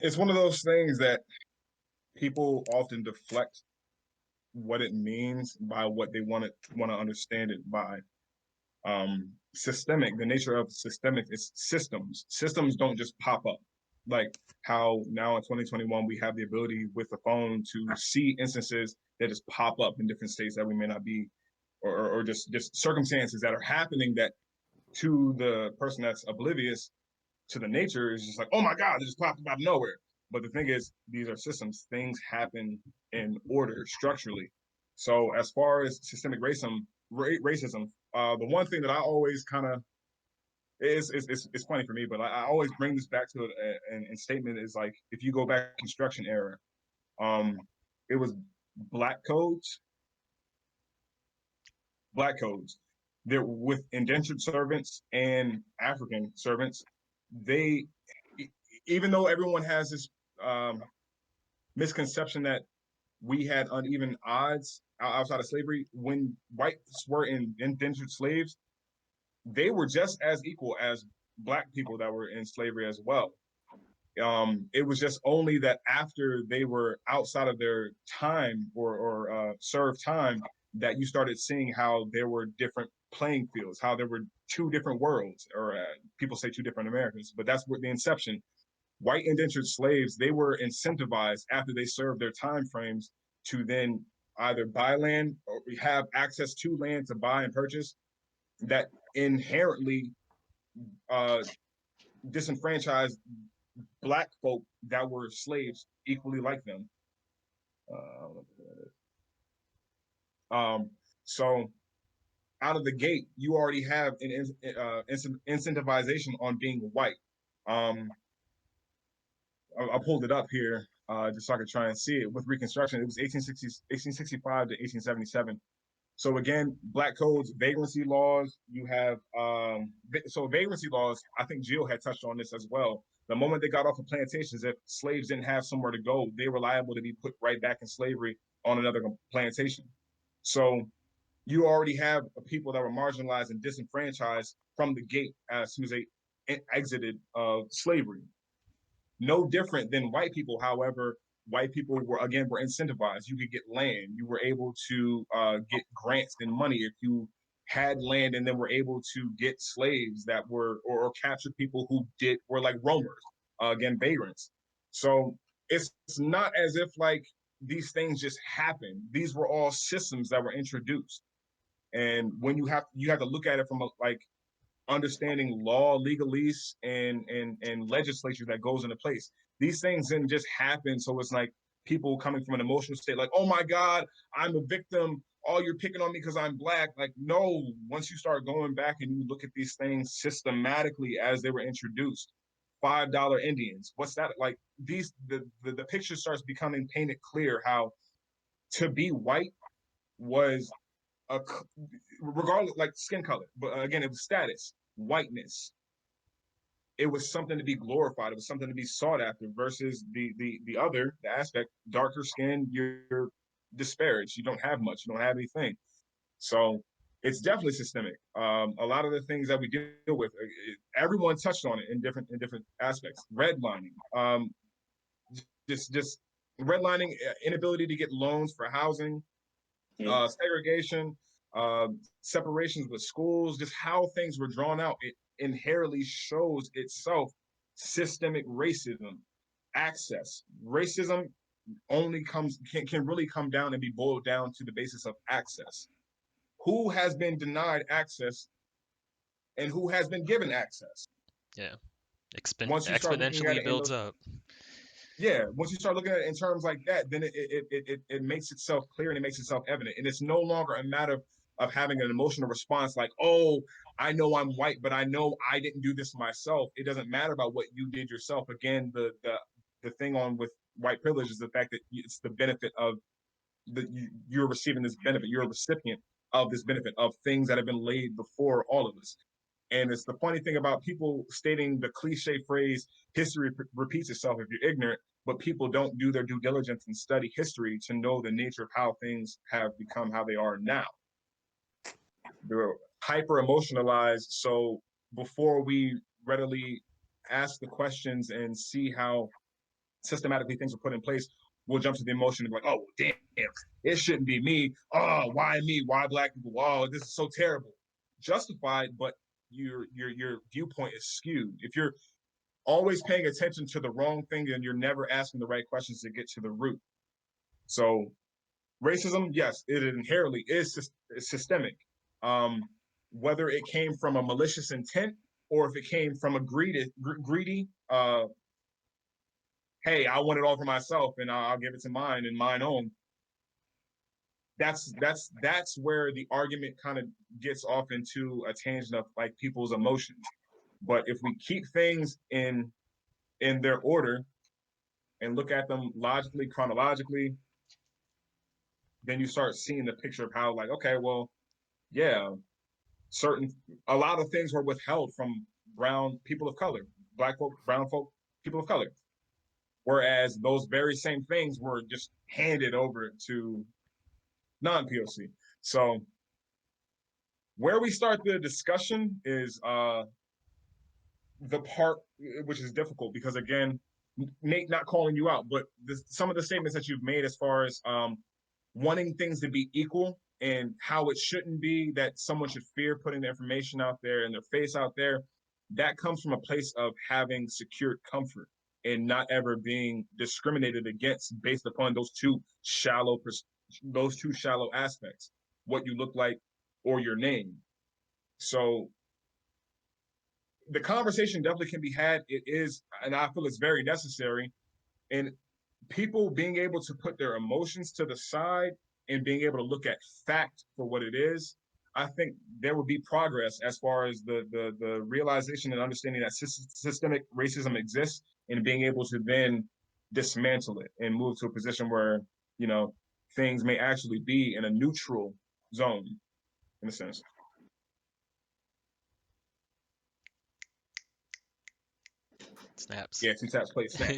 It's one of those things that people often deflect what it means by what they want to understand it by. Systemic, the nature of systemic is systems. Systems don't just pop up. Like how now in 2021 we have the ability with the phone to see instances that just pop up in different states that we may not be, or just circumstances that are happening that to the person that's oblivious to the nature is just like, oh my God, it just popped up out of nowhere. But the thing is, these are systems. Things happen in order structurally. So as far as systemic racism, the one thing that I always kind of it's funny for me, but I always bring this back to an statement is like if you go back to construction era, um, it was black codes, black codes. They're with indentured servants and African servants. They, even though everyone has this um, misconception that we had uneven odds outside of slavery, when whites were indentured slaves, they were just as equal as black people that were in slavery as well. It was just only that after they were outside of their time or served time that you started seeing how there were different playing fields, how there were two different worlds, or people say two different Americas, but that's what the inception. White indentured slaves, they were incentivized after they served their time frames to then either buy land or have access to land to buy and purchase that inherently uh, disenfranchised black folk that were slaves equally like them. Um, so out of the gate, you already have an incentivization on being white. Um, I pulled it up here just so I could try and see it. With Reconstruction, it was 1865 to 1877. So again, black codes, vagrancy laws. You have so vagrancy laws. I think Jill had touched on this as well. The moment they got off of plantations, if slaves didn't have somewhere to go, they were liable to be put right back in slavery on another plantation. So you already have people that were marginalized and disenfranchised from the gate as soon as they exited slavery. No different than white people. However, white people were incentivized. You could get land. You were able to get grants and money if you had land, and then were able to get slaves that were or capture people who were like roamers, again vagrants. So it's not as if like these things just happened. These were all systems that were introduced, and when you have to look at it from a, like understanding law, legalese, and legislature that goes into place. These things didn't just happen. So it's like people coming from an emotional state, like, oh my God, I'm a victim. Oh, you're picking on me because I'm black. Like, no, once you start going back and you look at these things systematically as they were introduced, $5 Indians. What's that? Like the picture starts becoming painted clear how to be white was a regardless like skin color, but again, it was status, whiteness. It was something to be glorified. It was something to be sought after. Versus the other the aspect, darker skin, you're disparaged. You don't have much. You don't have anything. So it's definitely systemic. A lot of the things that we deal with, everyone touched on it in different aspects. Redlining, just redlining, inability to get loans for housing, segregation, separations with schools, just how things were drawn out. It inherently shows itself systemic racism, access. Racism only can really come down and be boiled down to the basis of access. Who has been denied access and who has been given access? Yeah. Once you start looking at Exponentially it in builds those, up. yeah, once you start looking at it in terms like that, then it makes itself clear and it makes itself evident. And it's no longer a matter of having an emotional response like, oh, I know I'm white, but I know I didn't do this myself. It doesn't matter about what you did yourself. Again, the thing on with white privilege is the fact that it's the benefit of you're receiving this benefit. You're a recipient of this benefit of things that have been laid before all of us. And it's the funny thing about people stating the cliche phrase, history repeats itself if you're ignorant, but people don't do their due diligence and study history to know the nature of how things have become how they are now. They're hyper emotionalized. So before we readily ask the questions and see how systematically things are put in place, we'll jump to the emotion and be like, oh, damn, it shouldn't be me. Oh, why me? Why black people? Oh, this is so terrible. Justified, but your viewpoint is skewed. If you're always paying attention to the wrong thing, then you're never asking the right questions to get to the root. So racism, yes, it inherently is systemic. Whether it came from a malicious intent or if it came from a greedy, hey, I want it all for myself and I'll give it to mine and mine own. That's where the argument kind of gets off into a tangent of like people's emotions. But if we keep things in their order and look at them logically, chronologically, then you start seeing the picture of how, like, okay, well, yeah, a lot of things were withheld from brown people of color, black folk, brown folk, people of color. Whereas those very same things were just handed over to non-POC. So where we start the discussion is the part which is difficult because again, Nate, not calling you out, but some of the statements that you've made as far as wanting things to be equal and how it shouldn't be that someone should fear putting the information out there and their face out there, that comes from a place of having secured comfort and not ever being discriminated against based upon those two shallow aspects, what you look like or your name. So the conversation definitely can be had. It is, and I feel it's very necessary. And people being able to put their emotions to the side and being able to look at fact for what it is, I think there would be progress as far as the realization and understanding that systemic racism exists and being able to then dismantle it and move to a position where, you know, things may actually be in a neutral zone in a sense. Snaps. Yeah, 2 taps, play, snap.